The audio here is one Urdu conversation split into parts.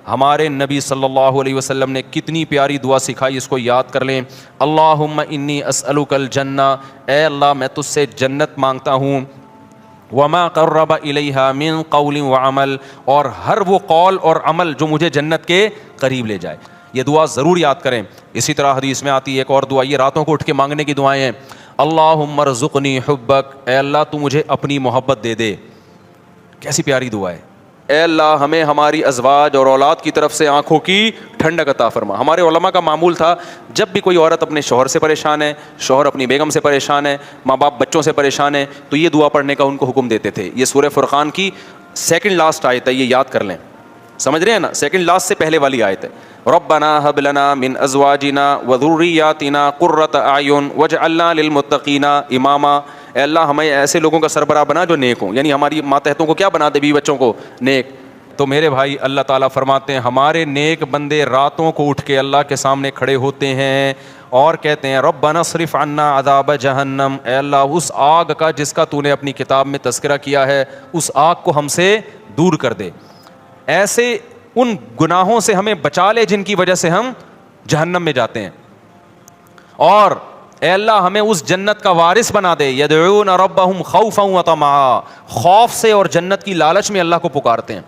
ہمارے نبی صلی اللہ علیہ وسلم نے کتنی پیاری دعا سکھائی، اس کو یاد کر لیں۔ اللہم انی اسألک الجنہ، اے اللہ میں تجھ سے جنت مانگتا ہوں، وما قرب الیہا من قول وعمل، اور ہر وہ قول اور عمل جو مجھے جنت کے قریب لے جائے۔ یہ دعا ضرور یاد کریں۔ اسی طرح حدیث میں آتی ہے ایک اور دعا، یہ راتوں کو اٹھ کے مانگنے کی دعائیں ہیں۔ اللہم ارزقنی حبک، اے اللہ تو مجھے اپنی محبت دے دے۔ کیسی پیاری دعا ہے۔ اے اللہ ہمیں ہماری ازواج اور اولاد کی طرف سے آنکھوں کی ٹھنڈک عطا فرما۔ ہمارے علماء کا معمول تھا، جب بھی کوئی عورت اپنے شوہر سے پریشان ہے، شوہر اپنی بیگم سے پریشان ہے، ماں باپ بچوں سے پریشان ہے، تو یہ دعا پڑھنے کا ان کو حکم دیتے تھے۔ یہ سورہ فرقان کی سیکنڈ لاسٹ آیت ہے، یہ یاد کر لیں، سمجھ رہے ہیں نا، سیکنڈ لاسٹ سے پہلے والی آیت ہے۔ ربنا هب لنا من ازواجنا وذرياتنا قرة اعین واجعلنا للمتقین اماما، اے اللہ ہمیں ایسے لوگوں کا سربراہ بنا جو نیک ہوں، یعنی ہماری ماتحتوں کو کیا بنا دے، بیوی بچوں کو نیک۔ تو میرے بھائی اللہ تعالیٰ فرماتے ہیں ہمارے نیک بندے راتوں کو اٹھ کے اللہ کے سامنے کھڑے ہوتے ہیں اور کہتے ہیں ربنا اصرف عنا عذاب جہنم، اے اللہ اس آگ کا جس کا تو نے اپنی کتاب میں تذکرہ کیا ہے، اس آگ کو ہم سے دور کر دے، ایسے ان گناہوں سے ہمیں بچا لے جن کی وجہ سے ہم جہنم میں جاتے ہیں، اور اے اللہ ہمیں اس جنت کا وارث بنا دے۔ یدعون ربهم خوفا وطمعا، خوف سے اور جنت کی لالچ میں اللہ کو پکارتے ہیں۔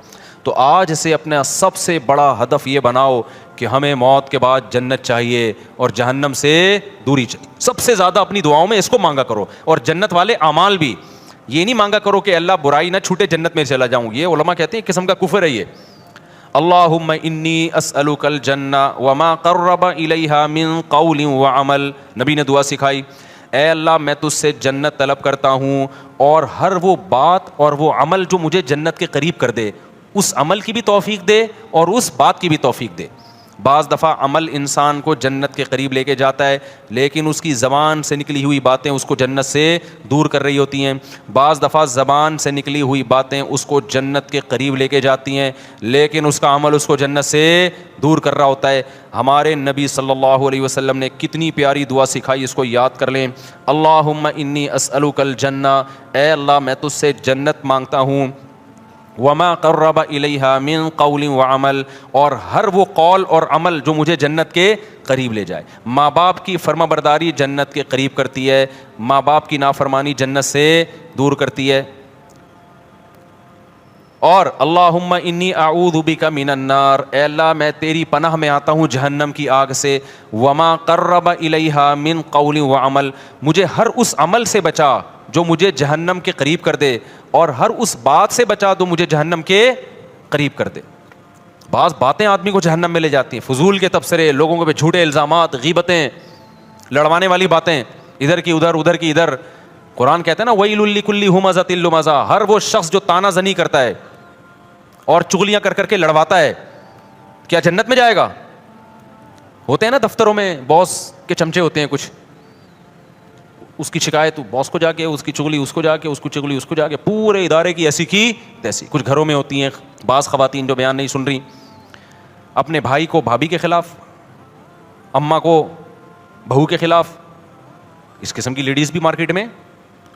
تو آج سے اپنا سب سے بڑا ہدف یہ بناؤ کہ ہمیں موت کے بعد جنت چاہیے اور جہنم سے دوری چاہیے۔ سب سے زیادہ اپنی دعاؤں میں اس کو مانگا کرو، اور جنت والے اعمال بھی۔ یہ نہیں مانگا کرو کہ اللہ برائی نہ چھوٹے جنت میں چلا جاؤں، یہ علماء کہتے ہیں ایک قسم کا کفر ہے یہ۔ اللہم انی اسألک الجنہ وما قرب الیہا من قول وعمل، نبی نے دعا سکھائی، اے اللہ میں تجھ سے جنت طلب کرتا ہوں اور ہر وہ بات اور وہ عمل جو مجھے جنت کے قریب کر دے، اس عمل کی بھی توفیق دے اور اس بات کی بھی توفیق دے۔ بعض دفعہ عمل انسان کو جنت کے قریب لے کے جاتا ہے، لیکن اس کی زبان سے نکلی ہوئی باتیں اس کو جنت سے دور کر رہی ہوتی ہیں۔ بعض دفعہ زبان سے نکلی ہوئی باتیں اس کو جنت کے قریب لے کے جاتی ہیں، لیکن اس کا عمل اس کو جنت سے دور کر رہا ہوتا ہے۔ ہمارے نبی صلی اللہ علیہ وسلم نے کتنی پیاری دعا سکھائی، اس کو یاد کر لیں۔ اللہم انی اسألک الجنہ، اے اللہ میں تجھ سے جنت مانگتا ہوں، وما قرب الیہا من قول وعمل، اور ہر وہ قول اور عمل جو مجھے جنت کے قریب لے جائے۔ ماں باپ کی فرما برداری جنت کے قریب کرتی ہے، ماں باپ کی نافرمانی جنت سے دور کرتی ہے۔ اور اللہم انی اعوذ بک من النار، اے اللہ میں تیری پناہ میں آتا ہوں جہنم کی آگ سے۔ وما قرب الیہا من قول وعمل، مجھے ہر اس عمل سے بچا جو مجھے جہنم کے قریب کر دے، اور ہر اس بات سے بچا جو مجھے جہنم کے قریب کر دے۔ بعض باتیں آدمی کو جہنم میں لے جاتی ہیں، فضول کے تبصرے، لوگوں کے پہ جھوٹے الزامات، غیبتیں، لڑوانے والی باتیں، ادھر کی ادھر ادھر کی ادھر۔ قرآن کہتا ہے نا ویل لکل ہمزۃ لمزہ، ہر وہ شخص جو تانا زنی کرتا ہے اور چغلیاں کر کر کے لڑواتا ہے، کیا جنت میں جائے گا؟ ہوتے ہیں نا دفتروں میں باس کے چمچے ہوتے ہیں کچھ، اس کی شکایت باس کو جا کے، اس کی چغلی اس کو جا کے، اس کو چغلی اس کو جا کے، پورے ادارے کی ایسی کی تیسی۔ کچھ گھروں میں ہوتی ہیں بعض خواتین جو بیان نہیں سن رہی، اپنے بھائی کو بھابھی کے خلاف، اماں کو بہو کے خلاف، اس قسم کی لیڈیز بھی مارکیٹ میں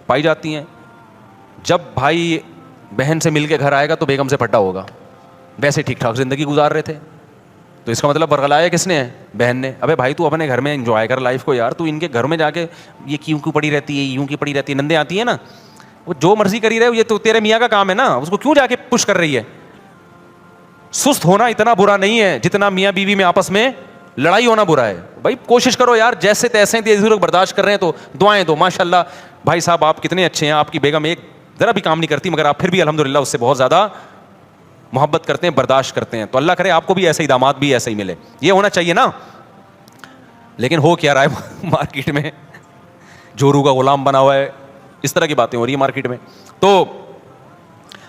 پائی جاتی ہیں۔ جب بھائی بہن سے مل کے گھر آئے گا تو بیگم سے پھٹا ہوگا، ویسے ٹھیک ٹھاک زندگی گزار رہے تھے، تو اس کا مطلب برگلایا کس نے ہے؟ بہن نے۔ ابے بھائی تو اپنے گھر میں انجوائے کر لائف کو یار، تو ان کے گھر میں جا کے یہ کیوں پڑی رہتی ہے، یوں کی پڑی رہتی ہے، نندیں آتی ہیں نا، وہ جو مرضی کری رہے، یہ تو تیرے میاں کا کام ہے نا، اس کو کیوں جا کے پش کر رہی ہے؟ سست ہونا اتنا برا نہیں ہے جتنا میاں بیوی میں آپس میں لڑائی ہونا برا ہے۔ بھائی کوشش کرو یار، جیسے تیسے تیزی لوگ برداشت کر رہے ہیں تو دعائیں دو۔ ماشاء اللہ بھائی صاحب آپ کتنے اچھے ہیں، آپ کی بیگم ایک ذرا بھی کام نہیں کرتی، مگر آپ پھر بھی الحمدللہ اس سے بہت زیادہ محبت کرتے ہیں، برداشت کرتے ہیں۔ تو اللہ کرے آپ کو بھی ایسے ہی داماد بھی ایسے ہی ملے، یہ ہونا چاہیے نا۔ لیکن ہو کیا رہا ہے مارکیٹ میں، جورو کا غلام بنا ہوا ہے، اس طرح کی باتیں ہو رہی ہیں مارکیٹ میں۔ تو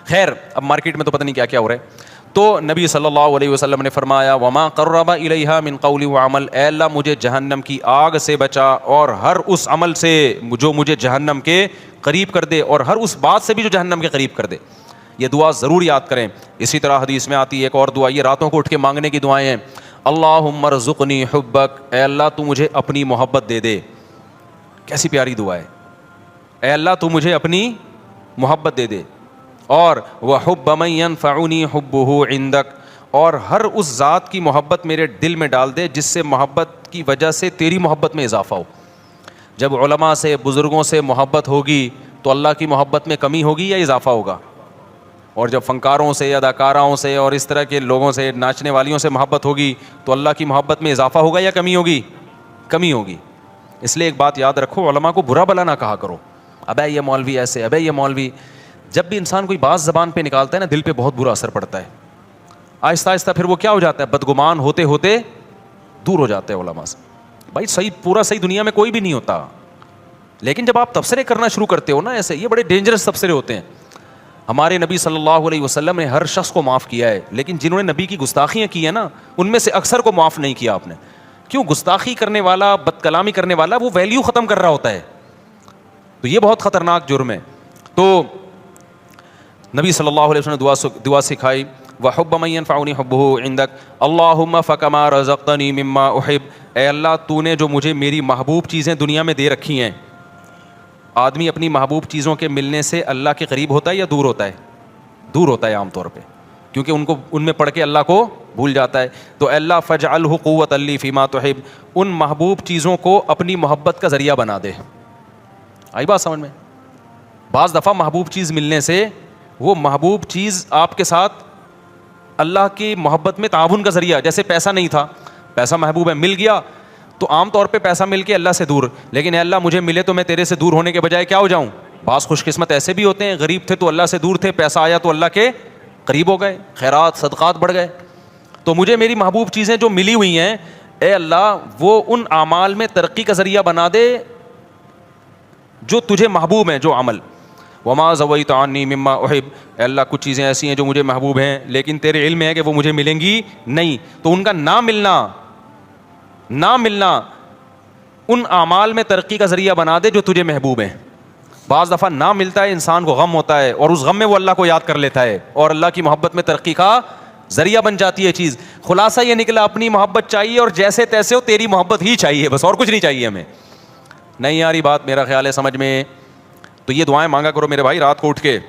خیر اب مارکیٹ میں تو پتہ نہیں کیا کیا ہو رہا ہے۔ تو نبی صلی اللہ علیہ وسلم نے فرمایا وما قرب الیہا من قول وعمل، اے اللہ مجھے جہنم کی آگ سے بچا اور ہر اس عمل سے جو مجھے جہنم کے قریب کر دے، اور ہر اس بات سے بھی جو جہنم کے قریب کر دے۔ یہ دعا ضرور یاد کریں۔ اسی طرح حدیث میں آتی ہے ایک اور دعا، یہ راتوں کو اٹھ کے مانگنے کی دعائیں ہیں۔ اللہم ارزقنی حبک، اے اللہ تو مجھے اپنی محبت دے دے۔ کیسی پیاری دعا ہے، اے اللہ تو مجھے اپنی محبت دے دے، اور وحب من ينفعنی حبہ عندک، اور ہر اس ذات کی محبت میرے دل میں ڈال دے جس سے محبت کی وجہ سے تیری محبت میں اضافہ ہو. جب علماء سے بزرگوں سے محبت ہوگی تو اللہ کی محبت میں کمی ہوگی یا اضافہ ہوگا؟ اور جب فنکاروں سے اداکاراؤں سے اور اس طرح کے لوگوں سے ناچنے والیوں سے محبت ہوگی تو اللہ کی محبت میں اضافہ ہوگا یا کمی ہوگی؟ کمی ہوگی. اس لیے ایک بات یاد رکھو, علماء کو برا بلا نہ کہا کرو, ابے یہ مولوی ایسے, ابے یہ مولوی. جب بھی انسان کوئی بات زبان پہ نکالتا ہے نا, دل پہ بہت برا اثر پڑتا ہے. آہستہ آہستہ پھر وہ کیا ہو جاتا ہے, بدگمان ہوتے ہوتے دور ہو جاتے ہیں علماء سے. بھائی صحیح, پورا صحیح دنیا میں کوئی بھی نہیں ہوتا, لیکن جب آپ تبصرے کرنا شروع کرتے ہو نا ایسے, یہ بڑے ڈینجرس تبصرے ہوتے ہیں. ہمارے نبی صلی اللہ علیہ وسلم نے ہر شخص کو معاف کیا ہے, لیکن جنہوں نے نبی کی گستاخیاں کی ہیں نا, ان میں سے اکثر کو معاف نہیں کیا آپ نے. کیوں؟ گستاخی کرنے والا, بد کلامی کرنے والا وہ ویلیو ختم کر رہا ہوتا ہے, تو یہ بہت خطرناک جرم ہے. تو نبی صلی اللہ علیہ وسلم نے دعا سکھائی, وَحُبَّ مَن يَنفَعُنِي حُبُّهُ عِندَكَ اللَّهُمَّ فَكَمَا رَزَقْتَنِي مِمَّا أُحِبُّ. اے اللہ تو نے جو مجھے میری محبوب چیزیں دنیا میں دے رکھی ہیں. آدمی اپنی محبوب چیزوں کے ملنے سے اللہ کے قریب ہوتا ہے یا دور ہوتا ہے؟ دور ہوتا ہے عام طور پہ, کیونکہ ان میں پڑھ کے اللہ کو بھول جاتا ہے. تو اے اللہ فاجعلہ قوۃ لی فیما تحب, ان محبوب چیزوں کو اپنی محبت کا ذریعہ بنا دے. آئی بات سمجھ میں؟ بعض دفعہ محبوب چیز ملنے سے وہ محبوب چیز آپ کے ساتھ اللہ کی محبت میں تعاون کا ذریعہ, جیسے پیسہ نہیں تھا, پیسہ محبوب ہے, مل گیا تو عام طور پہ پیسہ مل کے اللہ سے دور, لیکن اے اللہ مجھے ملے تو میں تیرے سے دور ہونے کے بجائے کیا ہو جاؤں. بعض خوش قسمت ایسے بھی ہوتے ہیں, غریب تھے تو اللہ سے دور تھے, پیسہ آیا تو اللہ کے قریب ہو گئے, خیرات صدقات بڑھ گئے. تو مجھے میری محبوب چیزیں جو ملی ہوئی ہیں, اے اللہ وہ ان اعمال میں ترقی کا ذریعہ بنا دے جو تجھے محبوب ہیں, جو عمل. وما زویت عنی مما احب, اے اللہ کچھ چیزیں ایسی ہیں جو مجھے محبوب ہیں لیکن تیرے علم ہے کہ وہ مجھے ملیں گی نہیں, تو ان کا نہ ملنا ان اعمال میں ترقی کا ذریعہ بنا دے جو تجھے محبوب ہیں. بعض دفعہ نہ ملتا ہے, انسان کو غم ہوتا ہے, اور اس غم میں وہ اللہ کو یاد کر لیتا ہے اور اللہ کی محبت میں ترقی کا ذریعہ بن جاتی ہے چیز. خلاصہ یہ نکلا, اپنی محبت چاہیے اور جیسے تیسے ہو, تیری محبت ہی چاہیے بس, اور کچھ نہیں چاہیے ہمیں. نہیں آ رہی بات میرا خیال ہے سمجھ میں؟ تو یہ دعائیں مانگا کرو میرے بھائی رات کو اٹھ کے.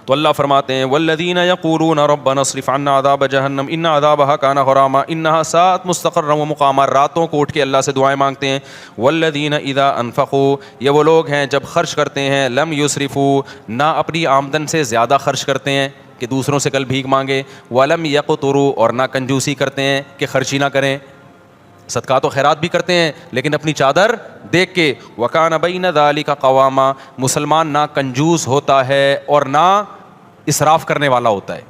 تو اللہ فرماتے ہیں والذین یقولون ربنا اصرف عنا عذاب جہنم ان عذابها کان غراما انها ساءت مستقرا ومقاما. راتوں کو اٹھ کے اللہ سے دعائیں مانگتے ہیں. والذین اذا انفقوا, یہ وہ لوگ ہیں جب خرچ کرتے ہیں, لم یسرفوا, نہ اپنی آمدن سے زیادہ خرچ کرتے ہیں کہ دوسروں سے کل بھیک مانگے, ولم یقتروا, اور نہ کنجوسی کرتے ہیں کہ خرچی نہ کریں, صدقات و خیرات بھی کرتے ہیں لیکن اپنی چادر دیکھ کے. وَكَانَ بَيْنَ ذَلِكَ قَوَامًا, مسلمان نہ کنجوس ہوتا ہے اور نہ اسراف کرنے والا ہوتا ہے,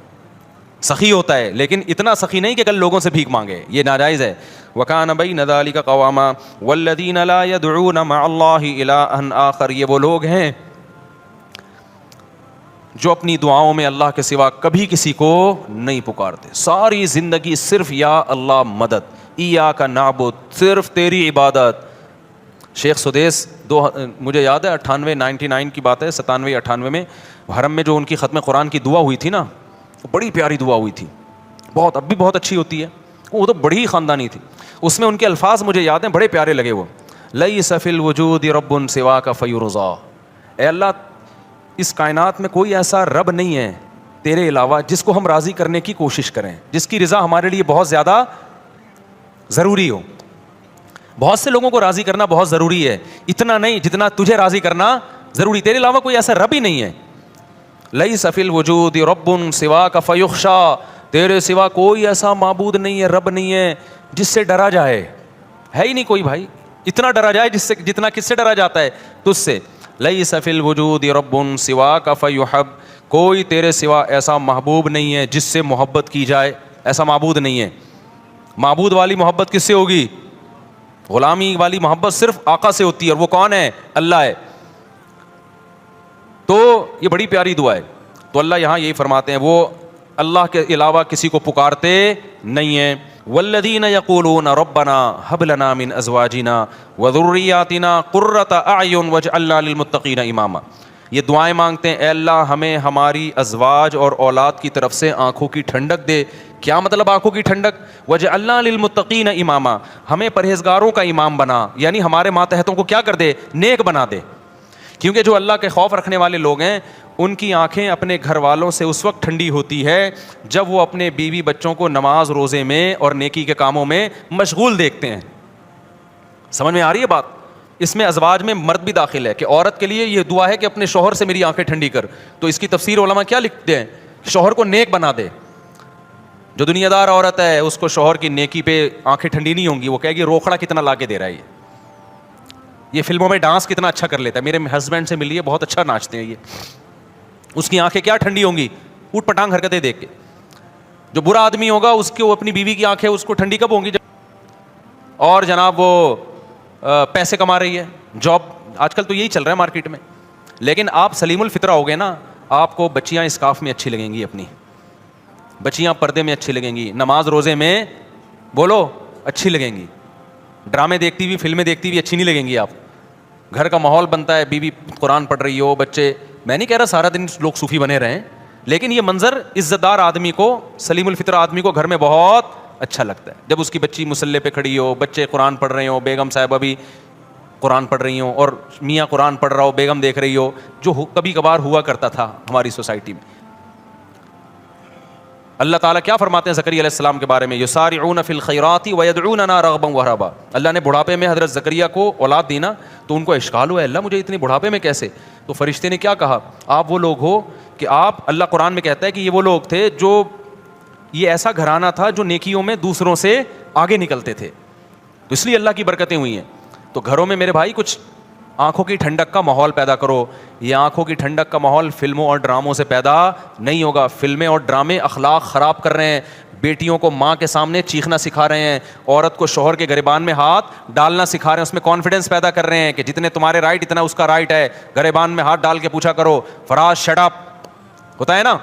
سخی ہوتا ہے لیکن اتنا سخی نہیں کہ کل لوگوں سے بھیک مانگے, یہ ناجائز ہے. وَكَانَ بَيْنَ ذَلِكَ قَوَامًا وَالَّذِينَ لَا يَدْعُونَ مَعَ اللَّهِ إِلَٰهًا آخَرَ, یہ وہ لوگ ہیں جو اپنی دعاؤں میں اللہ کے سوا کبھی کسی کو نہیں پکارتے, ساری زندگی صرف یا اللہ مدد, ایاک نعبد, صرف تیری عبادت. شیخ سدیس مجھے یاد ہے 99 کی بات ہے, 97-98 میں حرم میں جو ان کی ختم قرآن کی دعا ہوئی تھی نا, بڑی پیاری دعا ہوئی تھی, بہت, اب بھی بہت اچھی ہوتی ہے, وہ تو بڑی ہی خاندانی تھی. اس میں ان کے الفاظ مجھے یاد ہیں, بڑے پیارے لگے وہ. لیس فی الوجود رب سواک فیرضا, اے اللہ اس کائنات میں کوئی ایسا رب نہیں ہے تیرے علاوہ جس کو ہم راضی کرنے کی کوشش کریں, جس کی رضا ہمارے لیے بہت زیادہ ضروری ہو. بہت سے لوگوں کو راضی کرنا بہت ضروری ہے, اتنا نہیں جتنا تجھے راضی کرنا ضروری. تیرے علاوہ کوئی ایسا رب ہی نہیں ہے. لیس فی الوجود رب سواک فیخشا, تیرے سوا کوئی ایسا معبود نہیں ہے, رب نہیں ہے جس سے ڈرا جائے, ہے ہی نہیں کوئی بھائی, اتنا ڈرا جائے جس سے, جتنا کس سے ڈرا جاتا ہے, تجھ سے. لیس فی الوجود رب سواک فیحب, کوئی تیرے سوا ایسا محبوب نہیں ہے جس سے محبت کی جائے, ایسا معبود نہیں ہے. معبود والی محبت کس سے ہوگی؟ غلامی والی محبت صرف آقا سے ہوتی ہے, اور وہ کون ہے؟ اللہ ہے. تو یہ بڑی پیاری دعا ہے. تو اللہ یہاں یہی فرماتے ہیں, وہ اللہ کے علاوہ کسی کو پکارتے نہیں ہیں. والذین یقولون ربنا هب لنا من ازواجنا وذریاتنا قرۃ اعین واجعلنا للمتقین اماما, یہ دعائیں مانگتے ہیں, اے اللہ ہمیں ہماری ازواج اور اولاد کی طرف سے آنکھوں کی ٹھنڈک دے. کیا مطلب آنکھوں کی ٹھنڈک؟ وجعلنا للمتقین اماما, ہمیں پرہیزگاروں کا امام بنا, یعنی ہمارے ماتحتوں کو کیا کر دے؟ نیک بنا دے. کیونکہ جو اللہ کے خوف رکھنے والے لوگ ہیں ان کی آنکھیں اپنے گھر والوں سے اس وقت ٹھنڈی ہوتی ہے جب وہ اپنے بیوی بچوں کو نماز روزے میں اور نیکی کے کاموں میں مشغول دیکھتے ہیں. سمجھ میں آ رہی ہے بات؟ اس میں ازواج میں مرد بھی داخل ہے کہ عورت کے لیے یہ دعا ہے کہ اپنے شوہر سے میری آنکھیں ٹھنڈی کر. تو اس کی تفسیر علماء کیا لکھتے ہیں؟ شوہر کو نیک بنا دے. جو دنیا دار عورت ہے اس کو شوہر کی نیکی پہ آنکھیں ٹھنڈی نہیں ہوں گی, وہ کہے گی روکھڑا کتنا لا کے دے رہا ہے یہ فلموں میں ڈانس کتنا اچھا کر لیتا ہے, میرے ہسبینڈ سے ملیے بہت اچھا ناچتے ہیں یہ. اس کی آنکھیں کیا ٹھنڈی ہوں گی اوٹ پٹانگ حرکتیں دیکھ کے. جو برا آدمی ہوگا اس کی اپنی بیوی کی آنکھیں اس کو ٹھنڈی کب ہوں گی؟ اور جناب وہ پیسے کما رہی ہے, جاب, آج کل تو یہی چل رہا ہے مارکیٹ میں. لیکن آپ سلیم الفطرہ ہو گئے نا, آپ کو بچیاں اسکارف میں اچھی لگیں گی, اپنی بچیاں پردے میں اچھی لگیں گی, نماز روزے میں بولو اچھی لگیں گی, ڈرامے دیکھتی ہوئی فلمیں دیکھتی ہوئی اچھی نہیں لگیں گی. آپ گھر کا ماحول بنتا ہے, بیوی قرآن پڑھ رہی ہو, بچے, میں نہیں کہہ رہا سارا دن لوگ صوفی بنے رہیں, لیکن یہ منظر عزت دار آدمی کو, سلیم الفطرہ آدمی کو گھر میں بہت اچھا لگتا ہے جب اس کی بچی مصلی پہ کھڑی ہو, بچے قرآن پڑھ رہے ہوں, بیگم صاحبہ بھی قرآن پڑھ رہی ہوں اور میاں قرآن پڑھ رہا ہو, بیگم دیکھ رہی ہو, جو کبھی کبھار ہوا کرتا تھا ہماری سوسائٹی میں. اللہ تعالیٰ کیا فرماتے ہیں زکریا علیہ السلام کے بارے میں؟ یسارعون فی الخیرات ویدعوننا رغبا ورہبا. اللہ نے بڑھاپے میں حضرت زکریا کو اولاد دی نا, تو ان کو اشکال ہوا, اللہ مجھے اتنے بڑھاپے میں کیسے؟ تو فرشتے نے کیا کہا, آپ وہ لوگ ہو کہ آپ, اللہ قرآن میں کہتا ہے کہ یہ وہ لوگ تھے جو, یہ ایسا گھرانہ تھا جو نیکیوں میں دوسروں سے آگے نکلتے تھے, تو اس لیے اللہ کی برکتیں ہوئی ہیں. تو گھروں میں میرے بھائی کچھ آنکھوں کی ٹھنڈک کا ماحول پیدا کرو. یہ آنکھوں کی ٹھنڈک کا ماحول فلموں اور ڈراموں سے پیدا نہیں ہوگا. فلمیں اور ڈرامے اخلاق خراب کر رہے ہیں, بیٹیوں کو ماں کے سامنے چیخنا سکھا رہے ہیں, عورت کو شوہر کے گریبان میں ہاتھ ڈالنا سکھا رہے ہیں, اس میں کانفیڈنس پیدا کر رہے ہیں کہ جتنے تمہارے رائٹ اتنا اس کا رائٹ ہے. گریبان میں ہاتھ ڈال کے پوچھا کرو, فراز شٹ اپ, ہوتا ہے نا,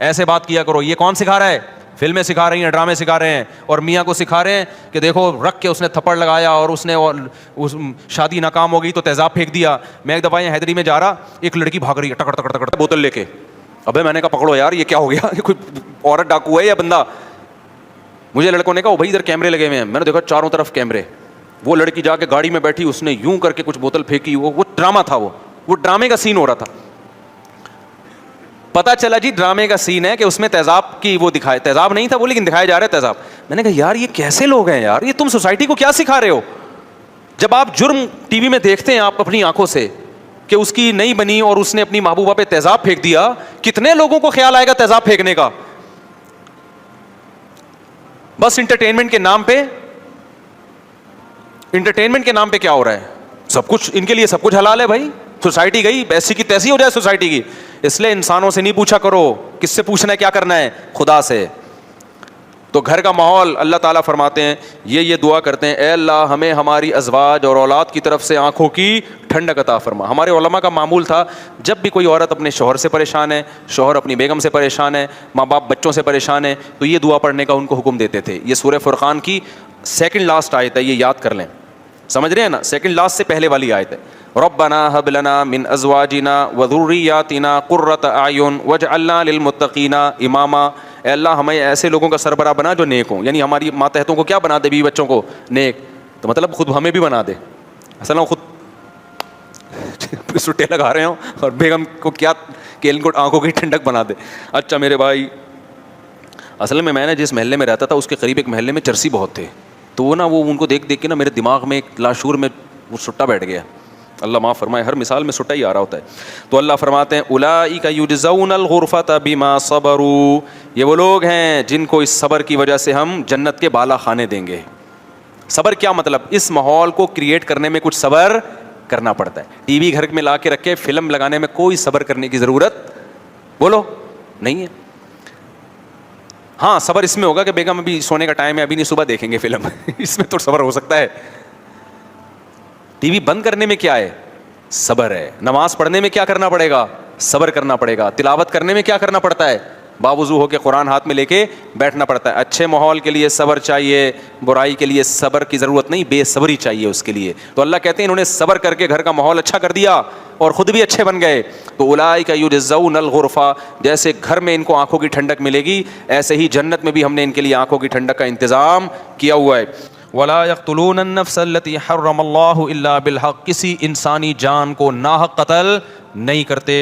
ایسے بات کیا کرو. یہ کون سکھا رہا ہے؟ فلمیں سکھا رہی ہیں, ڈرامے سکھا رہے ہیں, اور میاں کو سکھا رہے ہیں کہ دیکھو رکھ کے اس نے تھپڑ لگایا اور اس نے شادی ناکام ہو گئی تو تیزاب پھینک دیا. میں ایک دفعہ حیدری میں جا رہا, ایک لڑکی بھاگ رہی ہے ٹکڑ ٹکڑ ٹکڑ بوتل لے کے. ابے میں نے کہا پکڑو یار, یہ کیا ہو گیا, کوئی عورت ڈاکو ہے یا بندہ؟ مجھے لڑکوں نے کہا بھائی ادھر کیمرے لگے ہوئے ہیں. میں نے دیکھا چاروں طرف کیمرے. وہ لڑکی جا کے گاڑی میں بیٹھی, اس نے یوں کر کے کچھ بوتل پھینکی. وہ ڈرامہ تھا, وہ ڈرامے کا سین ہو رہا تھا. پتا چلا جی ڈرامے کا سین ہے کہ اس میں تیزاب کی وہ دکھائے, تیزاب نہیں تھا وہ لیکن دکھایا جا رہا ہے تیزاب. میں نے کہا یار یہ کیسے لوگ ہیں یار, یہ تم سوسائٹی کو کیا سکھا رہے ہو؟ جب آپ جرم ٹی وی میں دیکھتے ہیں آپ اپنی آنکھوں سے کہ اس کی نہیں بنی اور اس نے اپنی محبوبہ پہ تیزاب پھینک دیا, کتنے لوگوں کو خیال آئے گا تیزاب پھینکنے کا؟ بس انٹرٹینمنٹ کے نام پہ, انٹرٹینمنٹ کے نام پہ کیا ہو رہا ہے؟ سب کچھ ان کے لیے سب کچھ حلال ہے بھائی. سوسائٹی گئی ایسی کی تیسی ہو جائے سوسائٹی کی. اس لیے انسانوں سے نہیں پوچھا کرو, کس سے پوچھنا ہے, کیا کرنا ہے, خدا سے. تو گھر کا ماحول, اللہ تعالیٰ فرماتے ہیں یہ دعا کرتے ہیں, اے اللہ ہمیں ہماری ازواج اور اولاد کی طرف سے آنکھوں کی ٹھنڈک عطا فرما. ہمارے علماء کا معمول تھا جب بھی کوئی عورت اپنے شوہر سے پریشان ہے, شوہر اپنی بیگم سے پریشان ہے, ماں باپ بچوں سے پریشان ہے, تو یہ دعا پڑھنے کا ان کو حکم دیتے تھے. یہ سورہ فرقان کی سیکنڈ لاسٹ آیت ہے, یہ یاد کر لیں. سمجھ رہے ہیں نا, سیکنڈ لاسٹ سے پہلے والی آیت ہے. ربنا هب لنا من ازواجنا وذرياتنا قرة اعین واجعلنا للمتقین اماما. اے اللہ ہمیں ایسے لوگوں کا سربراہ بنا جو نیک ہوں, یعنی ہماری ماتحتوں کو کیا بنا دے, بیوی بچوں کو نیک. تو مطلب خود ہمیں بھی بنا دے. اصل خود سٹے لگا رہے ہوں اور بیگم کو کیا کہ ان کو آنکھوں کی ٹھنڈک بنا دے. اچھا میرے بھائی, اصل میں نے جس محلے میں رہتا تھا اس کے قریب ایک محلے میں چرسی بہت تھے, تو وہ ان کو دیکھ کے نا میرے دماغ میں ایک لاشعور میں وہ سٹا بیٹھ گیا. اللہ معاف فرمائے, ہر مثال میں سٹا ہی آ رہا ہوتا ہے. تو اللہ فرماتے ہیں اولئک یجزون الغرفۃ بما صبروا, یہ وہ لوگ ہیں جن کو اس صبر کی وجہ سے ہم جنت کے بالا خانے دیں گے. صبر کیا مطلب؟ اس ماحول کو کریٹ کرنے میں کچھ صبر کرنا پڑتا ہے. ٹی وی گھر میں لا کے رکھے, فلم لگانے میں کوئی صبر کرنے کی ضرورت بولو نہیں ہے. ہاں صبر اس میں ہوگا کہ بیگم ابھی سونے کا ٹائم ہے, ابھی نہیں, صبح دیکھیں گے فلم, اس میں تو صبر ہو سکتا ہے. ٹی وی بند کرنے میں کیا ہے؟ صبر ہے. نماز پڑھنے میں کیا کرنا پڑے گا؟ صبر کرنا پڑے گا. تلاوت کرنے میں کیا کرنا پڑتا ہے؟ باوضو ہو کے قرآن ہاتھ میں لے کے بیٹھنا پڑتا ہے. اچھے ماحول کے لیے صبر چاہیے, برائی کے لیے صبر کی ضرورت نہیں, بے صبری چاہیے اس کے لیے. تو اللہ کہتے ہیں انہوں نے صبر کر کے گھر کا ماحول اچھا کر دیا اور خود بھی اچھے بن گئے. تو اولئک یجزون الغرفہ, جیسے گھر میں ان کو آنکھوں کی ٹھنڈک ملے گی, ایسے ہی جنت میں بھی ہم نے ان کے لیے آنکھوں کی ٹھنڈک کا انتظام کیا ہوا ہے. ولا يقتلون النفس التي حرم الله الا بالحق, کسی انسانی جان کو ناحق قتل نہیں کرتے.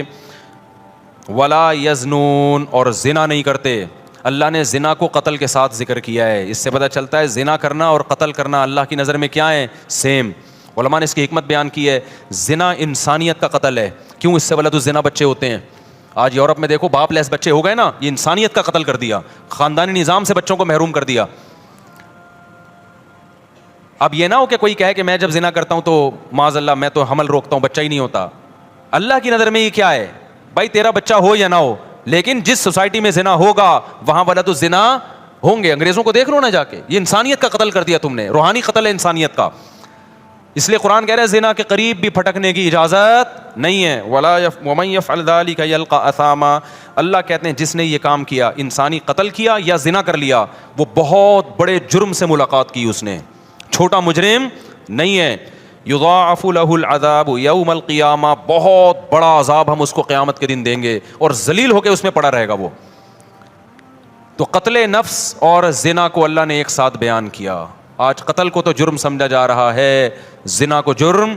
ولا یزنون، اور زنا نہیں کرتے. اللہ نے زنا کو قتل کے ساتھ ذکر کیا ہے. اس سے پتہ چلتا ہے زنا کرنا اور قتل کرنا اللہ کی نظر میں کیا ہے؟ سیم. علماء نے اس کی حکمت بیان کی ہے. زنا انسانیت کا قتل ہے. کیوں؟ اس سے ولد الزنا بچے ہوتے ہیں. آج یورپ میں دیکھو باپ لیس بچے ہو گئے نا, یہ انسانیت کا قتل کر دیا, خاندانی نظام سے بچوں کو محروم کر دیا. اب یہ نہ ہو کہ کوئی کہے کہ میں جب زنا کرتا ہوں تو معاذ اللہ میں تو حمل روکتا ہوں, بچہ ہی نہیں ہوتا. اللہ کی نظر میں یہ کیا ہے بھائی؟ تیرا بچہ ہو یا نہ ہو, لیکن جس سوسائٹی میں زنا ہوگا وہاں ولد الزنا ہوں گے. انگریزوں کو دیکھ لو نا جا کے, یہ انسانیت کا قتل کر دیا تم نے, روحانی قتل ہے انسانیت کا. اس لیے قرآن کہہ رہا ہے زنا کے قریب بھی پھٹکنے کی اجازت نہیں ہے. وَمَن يَفْعَلْ ذَلِكَ يَلْقَ أَثَامًا, اللہ کہتے ہیں جس نے یہ کام کیا, انسانی قتل کیا یا زنا کر لیا, وہ بہت بڑے جرم سے ملاقات کی اس نے, چھوٹا مجرم نہیں ہے. یضاعف له العذاب یوم القیامہ, بہت بڑا عذاب ہم اس کو قیامت کے دن دیں گے اور ذلیل ہو کے اس میں پڑا رہے گا وہ. تو قتل نفس اور زنا کو اللہ نے ایک ساتھ بیان کیا. آج قتل کو تو جرم سمجھا جا رہا ہے, زنا کو جرم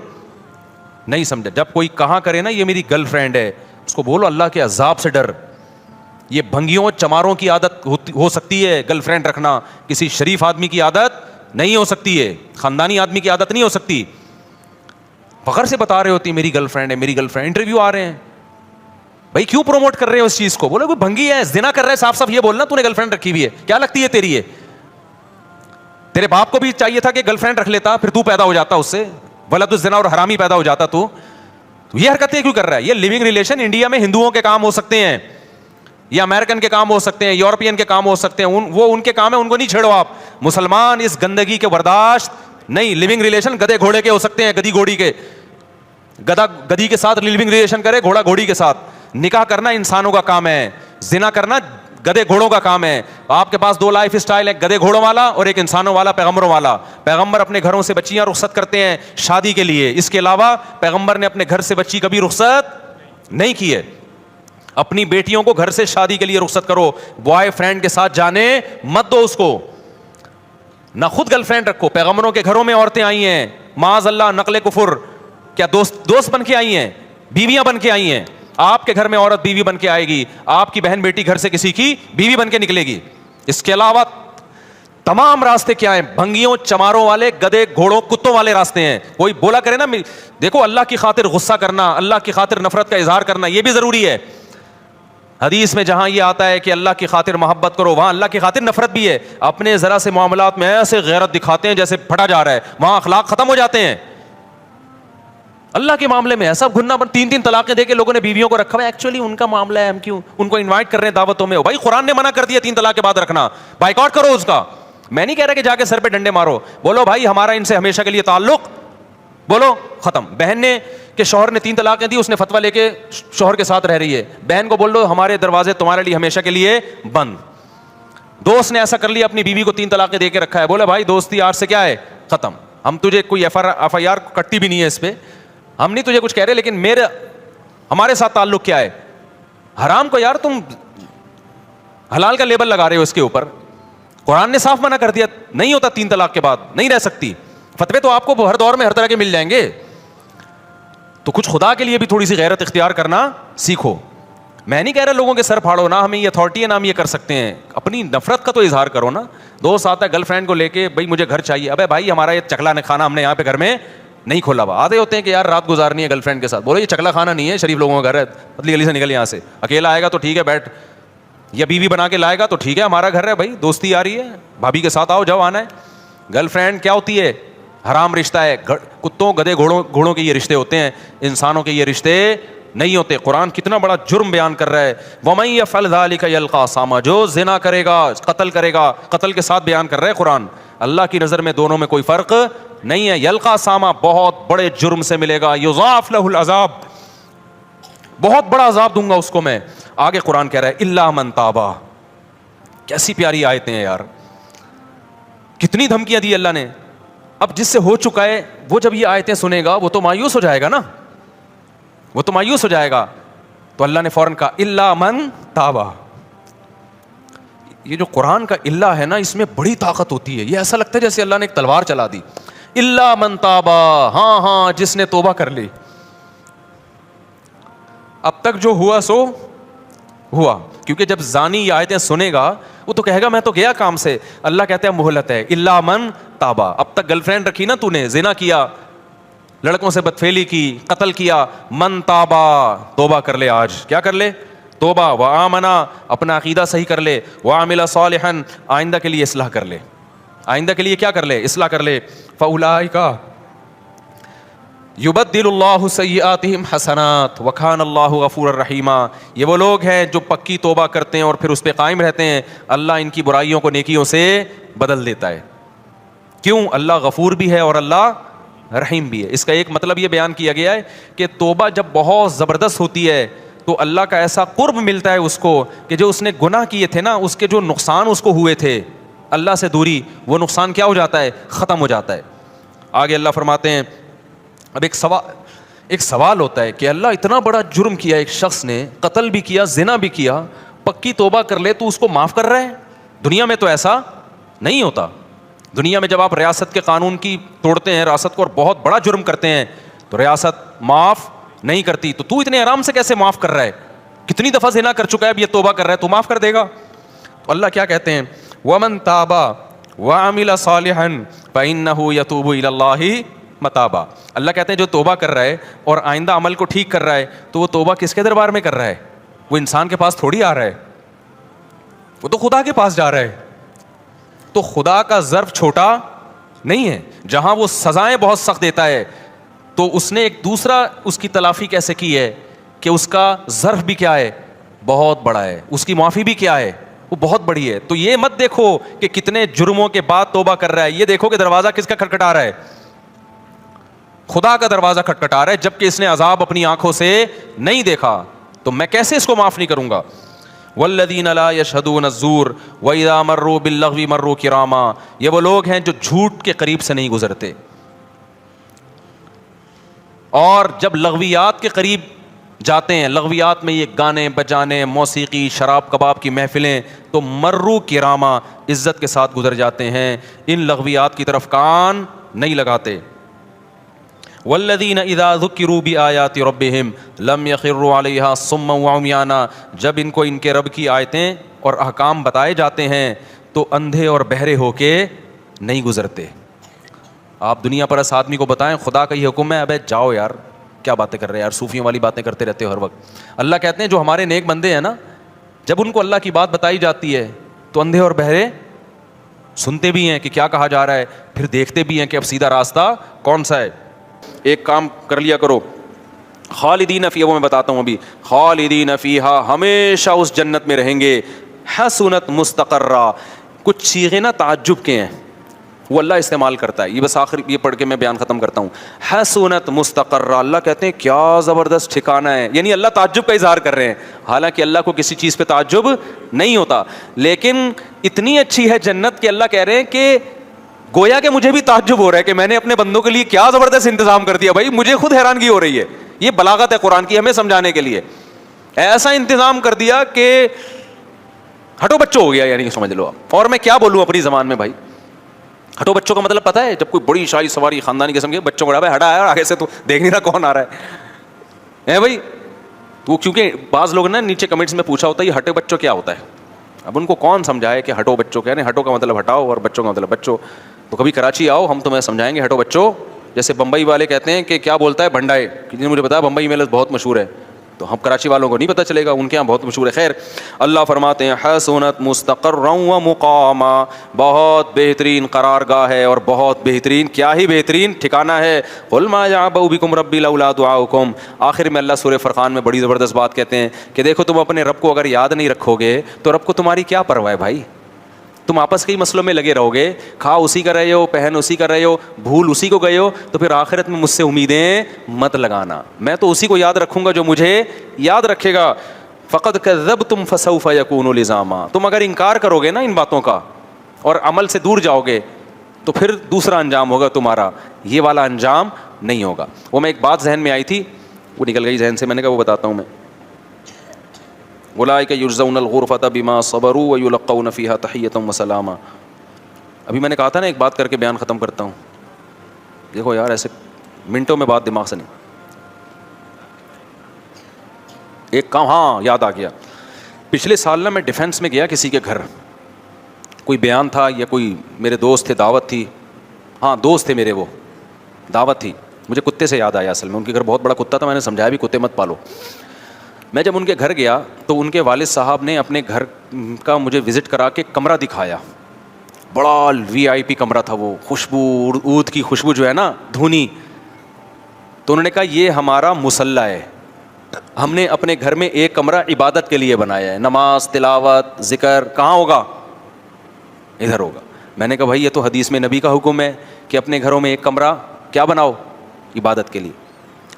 نہیں سمجھا. جب کوئی کہاں کرے نا یہ میری گرل فرینڈ ہے, اس کو بولو اللہ کے عذاب سے ڈر. یہ بھنگیوں چماروں کی عادت ہو سکتی ہے گرل فرینڈ رکھنا, کسی شریف آدمی کی عادت نہیں ہو سکتی ہے, خاندانی آدمی کی عادت نہیں ہو سکتی. فخر سے بتا رہے ہوتی میری گرل فرینڈ ہے, میری گرل فرینڈ. انٹرویو آ رہے ہیں, بھائی کیوں پروموٹ کر رہے ہو اس چیز کو؟ بولے کوئی بھنگی ہے, زنا کر رہا ہے, صاف صاف یہ بولنا تو نے گرل فرینڈ رکھی ہوئی ہے, کیا لگتی ہے تیری ہے؟ تیرے باپ کو بھی چاہیے تھا کہ گرل فرینڈ رکھ لیتا, پھر تو پیدا ہو جاتا اس سے ولد الزنا اور حرامی پیدا ہو جاتا. تو یہ حرکتیں کیوں کر رہا ہے؟ یہ لیونگ ریلیشن انڈیا میں ہندوؤں کے کام ہو سکتے ہیں, یا امریکن کے کام ہو سکتے ہیں, یورپین کے کام ہو سکتے ہیں, وہ ان کے کام ہے, ان کو نہیں چھیڑو آپ. مسلمان اس گندگی کے برداشت نہیں. لیونگ ریلیشن گدے گھوڑے کے ہو سکتے ہیں, گدی گھوڑی کے, گدھا گدھی کے ساتھ لیونگ ریلیشن کرے, گھوڑا گھوڑی کے ساتھ. نکاح کرنا انسانوں کا کام ہے, زنا کرنا گدے گھوڑوں کا کام ہے. آپ کے پاس دو لائف اسٹائل ہے, گدے گھوڑوں والا اور ایک انسانوں والا, پیغمبروں والا. پیغمبر اپنے گھروں سے بچیاں رخصت کرتے ہیں شادی کے لیے, اس کے علاوہ پیغمبر نے اپنے گھر سے بچی کبھی رخصت نہیں کی ہے. اپنی بیٹیوں کو گھر سے شادی کے لیے رخصت کرو, بوائے فرینڈ کے ساتھ جانے مت دو اس کو, نہ خود گرل فرینڈ رکھو. پیغمبروں کے گھروں میں عورتیں آئی ہیں معاذ اللہ نقل کفر, کیا دوست بن کے آئی ہیں, بیویاں بن کے آئی ہیں. آپ کے گھر میں عورت بیوی بن کے آئے گی, آپ کی بہن بیٹی گھر سے کسی کی بیوی بن کے نکلے گی. اس کے علاوہ تمام راستے کیا ہیں؟ بھنگیوں چماروں والے, گدے گھوڑوں کتوں والے راستے ہیں. کوئی بولا کرے نا, دیکھو اللہ کی خاطر غصہ کرنا, اللہ کی خاطر نفرت کا اظہار کرنا, یہ بھی ضروری ہے. حدیث میں جہاں یہ آتا ہے کہ اللہ کی خاطر محبت کرو, وہاں اللہ کی خاطر نفرت بھی ہے. اپنے ذرا سے معاملات میں ایسے غیرت دکھاتے ہیں جیسے پھٹا جا رہا ہے, وہاں اخلاق ختم ہو جاتے ہیں. اللہ کے معاملے میں ایسا گھننا, 3 طلاقیں دے کے لوگوں نے بیویوں کو رکھا ہے. ایکچولی ان کا معاملہ ہے, ہم کیوں ان کو انوائٹ کر رہے ہیں دعوتوں میں؟ بھائی قرآن نے منع کر دیا 3 طلاق کے بعد رکھنا, بائیکاٹ کرو اس کا. میں نہیں کہہ رہا کہ جا کے سر پہ ڈنڈے مارو, بولو بھائی ہمارا ان سے ہمیشہ کے لیے تعلق, بولو ختم. بہن نے کہ شوہر نے 3 طلاقیں دی, اس نے فتویٰ لے کے شوہر کے ساتھ رہ رہی ہے, بہن کو بول دو ہمارے دروازے تمہارے لیے ہمیشہ کے لیے بند. دوست نے ایسا کر لیا, اپنی بیوی کو 3 طلاقیں دے کے رکھا ہے, بولے بھائی دوستی آج سے کیا ہے ختم, ہم تجھے کوئی ایف آئی آر کٹتی بھی نہیں ہے اس پہ, ہم نہیں تجھے کچھ کہہ رہے, لیکن ہمارے ساتھ تعلق کیا ہے؟ حرام کو یار تم حلال کا لیبل لگا رہے ہو اس کے اوپر. قرآن نے صاف منع کر دیا, نہیں ہوتا 3 طلاق کے بعد, نہیں رہ سکتی. فتوے تو آپ کو ہر دور میں ہر طرح کے مل جائیں گے, تو کچھ خدا کے لیے بھی تھوڑی سی غیرت اختیار کرنا سیکھو. میں نہیں کہہ رہا لوگوں کے سر پھاڑو, نہ ہمیں یہ اتھارٹی ہے نہ ہم یہ کر سکتے ہیں, اپنی نفرت کا تو اظہار کرو نا. دوست آتا ہے گرل فرینڈ کو لے کے, بھائی مجھے گھر چاہیے, ابے بھائی ہمارا یہ چکلا کھانا ہم نے یہاں پہ گھر میں نہیں کھولا ہوا. آدھے ہوتے ہیں کہ یار رات گزارنی ہے گرل فرینڈ کے ساتھ, بولو یہ چکلا کھانا نہیں ہے, شریف لوگوں کا گھر ہے, پتلی گلی سے نکل یہاں سے. اکیلا آئے گا تو ٹھیک ہے بیٹھ, یا بیوی بنا کے لائے گا تو ٹھیک ہے, ہمارا گھر ہے بھائی, دوستی آ رہی ہے بھابھی کے ساتھ آؤ جاؤ آنا ہے. گرل فرینڈ کیا ہوتی ہے؟ حرام رشتہ ہے. کتوں گدے گھوڑوں کے یہ رشتے ہوتے ہیں, انسانوں کے یہ رشتے نہیں ہوتے. قرآن کتنا بڑا جرم بیان کر رہا ہے, وَمَن يَفْعَلْ ذَلِكَ يَلْقَ أَثَامًا, جو زنا کرے گا قتل کرے گا, قتل کے ساتھ بیان کر رہا ہے قرآن. اللہ کی نظر میں دونوں میں کوئی فرق نہیں ہے. یلقا ساما, بہت بڑے جرم سے ملے گا. یضاعف له العذاب, بہت بڑا عذاب دوں گا اس کو میں. آگے قرآن کہہ رہا ہے الا من تابا. کیسی پیاری آیتیں ہیں یار, کتنی دھمکیاں دی اللہ نے. اب جس سے ہو چکا ہے وہ جب یہ آیتیں سنے گا وہ تو مایوس ہو جائے گا نا, وہ تو مایوس ہو جائے گا. تو اللہ نے فوراً کہا الا من تابا. یہ جو قرآن کا اللہ ہے نا, اس میں بڑی طاقت ہوتی ہے. یہ ایسا لگتا ہے جیسے اللہ نے ایک تلوار چلا دی. الا من تابا, ہاں جس نے توبہ کر لی. اب تک جو ہوا سو ہوا, کیونکہ جب زانی یہ آیتیں سنے گا وہ تو کہے گا میں تو گیا کام سے. اللہ کہتے ہیں مہلت ہے, الا من تابا. اب تک گرل فرینڈ رکھی نا تو نے, زنا کیا, لڑکوں سے بدفعلی کی, قتل کیا, من تابا, توبہ کر لے آج. کیا کر لے؟ توبہ. وآمنا, اپنا عقیدہ صحیح کر لے. وعمل صالحا, آئندہ کے لیے اصلاح کر لے. آئندہ کے لیے کیا کر لے؟ اصلاح کر لے. فاولئک یبدل اللہ سیئاتہم حسنات وکان اللہ غفورا رحیما. یہ وہ لوگ ہیں جو پکی توبہ کرتے ہیں اور پھر اس پہ قائم رہتے ہیں, اللہ ان کی برائیوں کو نیکیوں سے بدل دیتا ہے. کیوں؟ اللہ غفور بھی ہے اور اللہ رحیم بھی ہے. اس کا ایک مطلب یہ بیان کیا گیا ہے کہ توبہ جب بہت زبردست ہوتی ہے تو اللہ کا ایسا قرب ملتا ہے اس کو کہ جو اس نے گناہ کیے تھے نا, اس کے جو نقصان اس کو ہوئے تھے, اللہ سے دوری, وہ نقصان کیا ہو جاتا ہے؟ ختم ہو جاتا ہے. آگے اللہ فرماتے ہیں, اب ایک سوال ہوتا ہے کہ اللہ اتنا بڑا جرم کیا ایک شخص نے, قتل بھی کیا, زنا بھی کیا, پکی توبہ کر لے تو اس کو معاف کر رہا ہے؟ دنیا میں تو ایسا نہیں ہوتا. دنیا میں جب آپ ریاست کے قانون کی توڑتے ہیں, ریاست کو, اور بہت بڑا جرم کرتے ہیں تو ریاست معاف نہیں کرتی. تو اتنے آرام سے کیسے معاف کر رہا ہے؟ کتنی دفعہ زنا کر چکا ہے, اب یہ توبہ کر رہا ہے تو معاف کر دے گا؟ تو اللہ کیا کہتے ہیں, وَمَن تَابَ وَعَمِلَ صَالِحًا فَإِنَّهُ يَتُوبُ إِلَى اللَّهِ متابا. اللہ کہتے ہیں جو توبہ کر رہا ہے اور آئندہ عمل کو ٹھیک کر رہا ہے تو وہ توبہ کس کے دربار میں کر رہا ہے؟ وہ انسان کے پاس تھوڑی آ رہا ہے, وہ تو خدا کے پاس جا رہا ہے. تو خدا کا ظرف چھوٹا نہیں ہے. جہاں وہ سزائیں بہت سخت دیتا ہے تو اس نے ایک دوسرا اس کی تلافی کیسے کی ہے کہ اس کا ظرف بھی کیا ہے؟ بہت بڑا ہے. اس کی معافی بھی کیا ہے؟ وہ بہت بڑی ہے. تو یہ مت دیکھو کہ کتنے جرموں کے بعد توبہ کر رہا ہے, یہ دیکھو کہ دروازہ کس کا کھٹکھٹا رہا ہے؟ خدا کا دروازہ کھٹکھٹا رہا ہے, جبکہ اس نے عذاب اپنی آنکھوں سے نہیں دیکھا. تو میں کیسے اس کو معاف نہیں کروں گا؟ والذین لا یشہدون الزور واذا مروا باللغو مروا کراما. یہ وہ لوگ ہیں جو جھوٹ کے قریب سے نہیں گزرتے, اور جب لغویات کے قریب جاتے ہیں, لغویات میں یہ گانے بجانے, موسیقی, شراب کباب کی محفلیں, تو مروا کراما, عزت کے ساتھ گزر جاتے ہیں. ان لغویات کی طرف کان نہیں لگاتے. والذین اذا ذکروا بآیات ربہم لم یخروا علیہا صما وعمیانا. جب ان کو ان کے رب کی آیتیں اور احکام بتائے جاتے ہیں تو اندھے اور بہرے ہو کے نہیں گزرتے. آپ دنیا پر اس آدمی کو بتائیں خدا کا یہ حکم ہے, ابے جاؤ یار, کیا باتیں کر رہے ہیں یار, صوفیوں والی باتیں کرتے رہتے ہو ہر وقت. اللہ کہتے ہیں جو ہمارے نیک بندے ہیں نا, جب ان کو اللہ کی بات بتائی جاتی ہے تو اندھے اور بہرے سنتے بھی ہیں کہ کیا کہا جا رہا ہے, پھر دیکھتے بھی ہیں کہ اب سیدھا راستہ کون سا ہے. ایک کام کر لیا کرو, خالدین فیہا, وہ میں بتاتا ہوں ابھی, خالدین فیہا, ہمیشہ اس جنت میں رہیں گے. حسنت مستقرہ, کچھ صیغے نا تعجب کے ہیں وہ اللہ استعمال کرتا ہے, یہ بس آخر یہ پڑھ کے میں بیان ختم کرتا ہوں. حسنت مستقرہ, اللہ کہتے ہیں کیا زبردست ٹھکانہ ہے, یعنی اللہ تعجب کا اظہار کر رہے ہیں, حالانکہ اللہ کو کسی چیز پہ تعجب نہیں ہوتا, لیکن اتنی اچھی ہے جنت کہ اللہ کہہ رہے ہیں کہ گویا کہ مجھے بھی تعجب ہو رہا ہے کہ میں نے اپنے بندوں کے لیے کیا زبردست انتظام کر دیا. بھائی مجھے خود حیرانگی ہو رہی ہے, یہ بلاغت ہے قرآن کی ہمیں سمجھانے کے لیے. ایسا انتظام کر دیا کہ ہٹو بچوں ہو گیا, یعنی سمجھ لو آپ. اور میں کیا بولوں اپنی زبان میں بھائی, ہٹو بچوں کا مطلب پتہ ہے, جب کوئی بڑی شاہی سواری خاندانی قسم کے بچوں کو ہٹا ہے اور آگے سے تو دیکھ نہیں رہا کون آ رہا ہے بھائی. تو کیونکہ بعض لوگ نا نیچے کمنٹس میں پوچھا ہوتا ہے یہ ہٹے بچوں کیا ہوتا ہے, اب ان کو کون سمجھائے کہ ہٹو بچوں کیا ہے. ہٹو کا مطلب ہٹاؤ اور بچوں کا مطلب بچوں. تو کبھی کراچی آؤ, ہم تمہیں سمجھائیں گے ہٹو بچوں. جیسے بمبئی والے کہتے ہیں کہ کیا بولتا ہے بھنڈائے, کسی نے مجھے بتایا بمبئی میں لفظ بہت مشہور ہے, تو ہم کراچی والوں کو نہیں پتہ چلے گا, ان کے یہاں بہت مشہور ہے. خیر, اللہ فرماتے ہیں حسنت مستقرا و مقاما, بہت بہترین قرارگاہ ہے اور بہت بہترین, کیا ہی بہترین ٹھکانہ ہے. قل ما یعبأ بکم ربی لولا دعاؤکم. آخر میں اللہ سورہ فرقان میں بڑی زبردست بات کہتے ہیں کہ دیکھو تم اپنے رب کو اگر یاد نہیں رکھو گے تو رب کو تمہاری کیا پرواہ ہے بھائی. تم آپس کے ہی مسئلوں میں لگے رہو گے, کھا اسی کا رہے ہو, پہن اسی کا رہے ہو, بھول اسی کو گئے ہو, تو پھر آخرت میں مجھ سے امیدیں مت لگانا. میں تو اسی کو یاد رکھوں گا جو مجھے یاد رکھے گا. فقد کذبتم فسوف یکون لزاما. تم اگر انکار کرو گے نا ان باتوں کا اور عمل سے دور جاؤ گے تو پھر دوسرا انجام ہوگا تمہارا, یہ والا انجام نہیں ہوگا. وہ میں ایک بات ذہن میں آئی تھی, وہ نکل گئی ذہن سے, میں نے کہا وہ بتاتا ہوں میں. اولئک یجزون الغرفۃ بما صبروا ویلقون فیہا تحیۃ وسلاما. ابھی میں نے کہا تھا نا ایک بات کر کے بیان ختم کرتا ہوں. دیکھو یار ایسے منٹوں میں بات دماغ سے نہیں. ایک کام, ہاں یاد آ گیا, پچھلے سال نا میں ڈیفینس میں گیا کسی کے گھر, کوئی بیان تھا یا کوئی میرے دوست تھے, دعوت تھی, ہاں دوست تھے میرے, وہ دعوت تھی. مجھے کتے سے یاد آیا, اصل میں ان کے گھر بہت بڑا کتا تھا, میں نے سمجھایا بھی کتے مت پالو. میں جب ان کے گھر گیا تو ان کے والد صاحب نے اپنے گھر کا مجھے وزٹ کرا کے کمرہ دکھایا. بڑا وی آئی پی کمرہ تھا وہ, خوشبو, عود کی خوشبو جو ہے نا, دھونی. تو انہوں نے کہا یہ ہمارا مصلی ہے, ہم نے اپنے گھر میں ایک کمرہ عبادت کے لیے بنایا ہے, نماز, تلاوت, ذکر کہاں ہوگا, ادھر ہوگا. میں نے کہا بھائی یہ تو حدیث میں نبی کا حکم ہے کہ اپنے گھروں میں ایک کمرہ کیا بناؤ, عبادت کے لیے.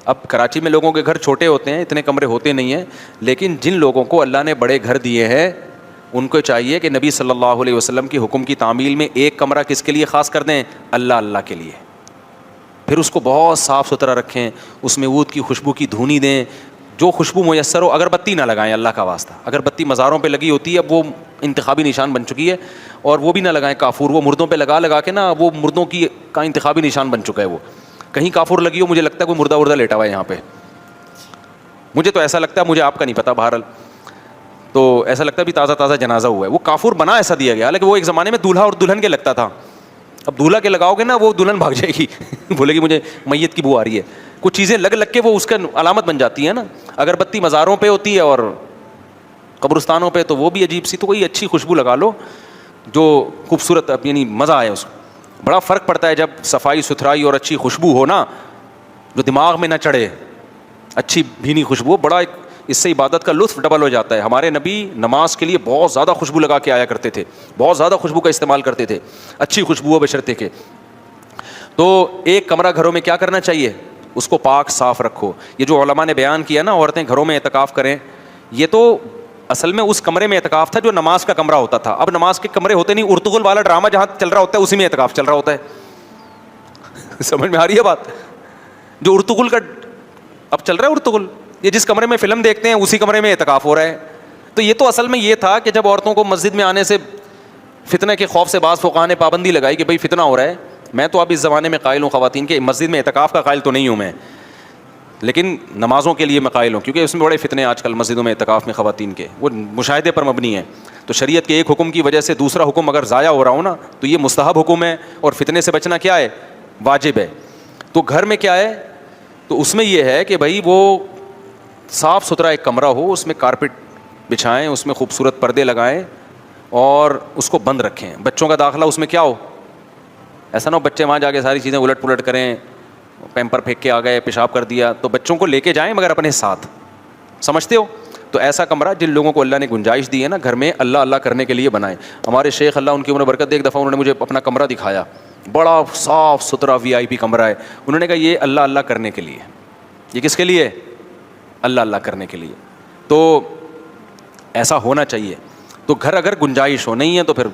اب کراچی میں لوگوں کے گھر چھوٹے ہوتے ہیں, اتنے کمرے ہوتے نہیں ہیں, لیکن جن لوگوں کو اللہ نے بڑے گھر دیے ہیں ان کو چاہیے کہ نبی صلی اللہ علیہ وسلم کی حکم کی تعمیل میں ایک کمرہ کس کے لیے خاص کر دیں, اللہ کے لیے. پھر اس کو بہت صاف ستھرا رکھیں, اس میں عود کی خوشبو کی دھونی دیں, جو خوشبو میسر ہو. اگربتی نہ لگائیں, اللہ کا واسطہ, اگربتی مزاروں پہ لگی ہوتی ہے, اب وہ انتخابی نشان بن چکی ہے, اور وہ بھی نہ لگائیں. کافور وہ مردوں پہ لگا کے نا, وہ مردوں کی کا انتخابی نشان بن چکا ہے. وہ کہیں کافور لگی ہو, مجھے لگتا ہے کوئی مردہ لیٹا ہوا ہے یہاں پہ, مجھے تو ایسا لگتا ہے, مجھے آپ کا نہیں پتا, بہرحال تو ایسا لگتا ہے بھی تازہ جنازہ ہوا ہے. وہ کافور بنا ایسا دیا گیا, حالانکہ وہ ایک زمانے میں دولہا اور دلہن کے لگتا تھا. اب دولہا کے لگاؤ گے نا, وہ دلہن بھاگ جائے گی, بولے گی مجھے میت کی بو آ رہی ہے. کچھ چیزیں لگ کے وہ اس کا علامت بن جاتی ہیں نا. اگربتی مزاروں پہ ہوتی ہے اور قبرستانوں پہ, تو وہ بھی عجیب سی. تو کوئی اچھی خوشبو لگا لو جو خوبصورت, یعنی مزہ آئے اس کو. بڑا فرق پڑتا ہے جب صفائی ستھرائی اور اچھی خوشبو ہو نا, جو دماغ میں نہ چڑھے, اچھی بھینی خوشبو, بڑا ایک اس سے عبادت کا لطف ڈبل ہو جاتا ہے. ہمارے نبی نماز کے لیے بہت زیادہ خوشبو لگا کے آیا کرتے تھے, بہت زیادہ خوشبو کا استعمال کرتے تھے, اچھی خوشبو بشرطے کے. تو ایک کمرہ گھروں میں کیا کرنا چاہیے, اس کو پاک صاف رکھو. یہ جو علماء نے بیان کیا نا, عورتیں گھروں میں اعتکاف کریں, یہ تو اصل میں اس کمرے میں اعتکاف تھا جو نماز کا کمرہ ہوتا تھا. اب نماز کے کمرے ہوتے نہیں, ارطغرل والا ڈرامہ جہاں چل رہا ہوتا ہے اسی میں اعتکاف چل رہا ہوتا ہے. سمجھ میں آ رہی ہے بات, جو ارطغرل کا اب چل رہا ہے, ارطغرل یہ جس کمرے میں فلم دیکھتے ہیں اسی کمرے میں اعتکاف ہو رہا ہے. تو یہ تو اصل میں یہ تھا کہ جب عورتوں کو مسجد میں آنے سے فتنہ کے خوف سے بعض فقہاء نے پابندی لگائی کہ بھائی فتنہ ہو رہا ہے. میں تو اب اس زمانے میں قائل ہوں خواتین کے, مسجد میں اعتکاف کا قائل تو نہیں ہوں میں, لیکن نمازوں کے لیے میں قائل ہوں, کیونکہ اس میں بڑے فتنے آج کل مسجدوں میں اعتکاف میں خواتین کے, وہ مشاہدے پر مبنی ہیں. تو شریعت کے ایک حکم کی وجہ سے دوسرا حکم اگر ضائع ہو رہا ہو نا, تو یہ مستحب حکم ہے, اور فتنے سے بچنا کیا ہے, واجب ہے. تو گھر میں کیا ہے, تو اس میں یہ ہے کہ بھائی وہ صاف ستھرا ایک کمرہ ہو, اس میں کارپٹ بچھائیں, اس میں خوبصورت پردے لگائیں, اور اس کو بند رکھیں. بچوں کا داخلہ اس میں کیا ہو, ایسا نہ ہو بچے وہاں جا کے ساری چیزیں الٹ پلٹ کریں, پیمپر پھینک کے آ گئے, پیشاب کر دیا. تو بچوں کو لے کے جائیں مگر اپنے ساتھ, سمجھتے ہو. تو ایسا کمرہ جن لوگوں کو اللہ نے گنجائش دی ہے نا گھر میں اللہ کرنے کے لیے بنائیں. ہمارے شیخ اللہ ان کی عمر برکت دے, ایک دفعہ انہوں نے مجھے اپنا کمرہ دکھایا, بڑا صاف ستھرا وی آئی پی کمرہ ہے. انہوں نے کہا یہ اللہ کرنے کے لیے, یہ کس کے لیے, اللہ کرنے کے لیے. تو ایسا ہونا چاہیے. تو گھر اگر گنجائش ہو, نہیں ہے تو پھر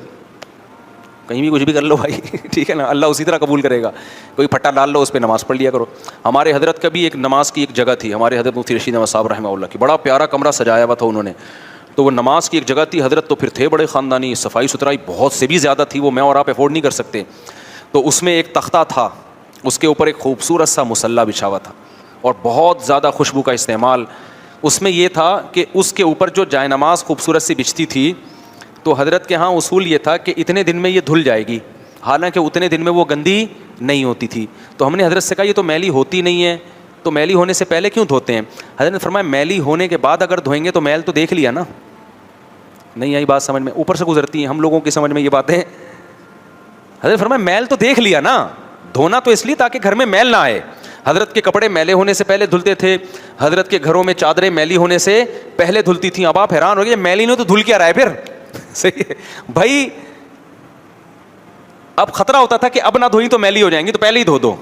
کہیں بھی کچھ بھی کر لو بھائی, ٹھیک ہے نا, اللہ اسی طرح قبول کرے گا. کوئی پھٹا ڈال لو, اس پہ نماز پڑھ لیا کرو. ہمارے حضرت کا بھی ایک نماز کی ایک جگہ تھی, ہمارے حضرت مفتی رشید احمد صاحب رحمہ اللہ کی, بڑا پیارا کمرہ سجایا ہوا تھا انہوں نے. تو وہ نماز کی ایک جگہ تھی. حضرت تو پھر تھے بڑے خاندانی, صفائی ستھرائی بہت سے بھی زیادہ تھی, وہ میں اور آپ افورڈ نہیں کر سکتے. تو اس میں ایک تختہ تھا, اس کے اوپر ایک خوبصورت سا مصلی بچھا ہوا تھا, اور بہت زیادہ خوشبو کا استعمال. اس میں یہ تھا کہ اس کے اوپر جو جائے نماز خوبصورت سی بچھتی تھی, تو حضرت کے ہاں اصول یہ تھا کہ اتنے دن میں یہ دھل جائے گی, حالانکہ اتنے دن میں وہ گندی نہیں ہوتی تھی. تو ہم نے حضرت سے کہا یہ تو میلی ہوتی نہیں ہے, تو میلی ہونے سے پہلے کیوں دھوتے ہیں؟ حضرت نے فرمایا میلی ہونے کے بعد اگر دھوئیں گے تو میل تو دیکھ لیا نا. نہیں آئی بات سمجھ میں, اوپر سے گزرتی ہیں ہم لوگوں کی سمجھ میں یہ باتیں. حضرت فرمایا میل تو دیکھ لیا نا, دھونا تو اس لیے تاکہ گھر میں میل نہ آئے. حضرت کے کپڑے میلے ہونے سے پہلے دھلتے تھے, حضرت کے گھروں میں چادریں میلی ہونے سے پہلے دھلتی تھیں. اب آپ حیران ہو گئے میلی نے تو دھل کیا رہا ہے پھر, صحیح ہے بھائی. اب خطرہ ہوتا تھا کہ اب نہ دھوئی تو میلی ہو جائیں گی, تو پہلے ہی دھو دو.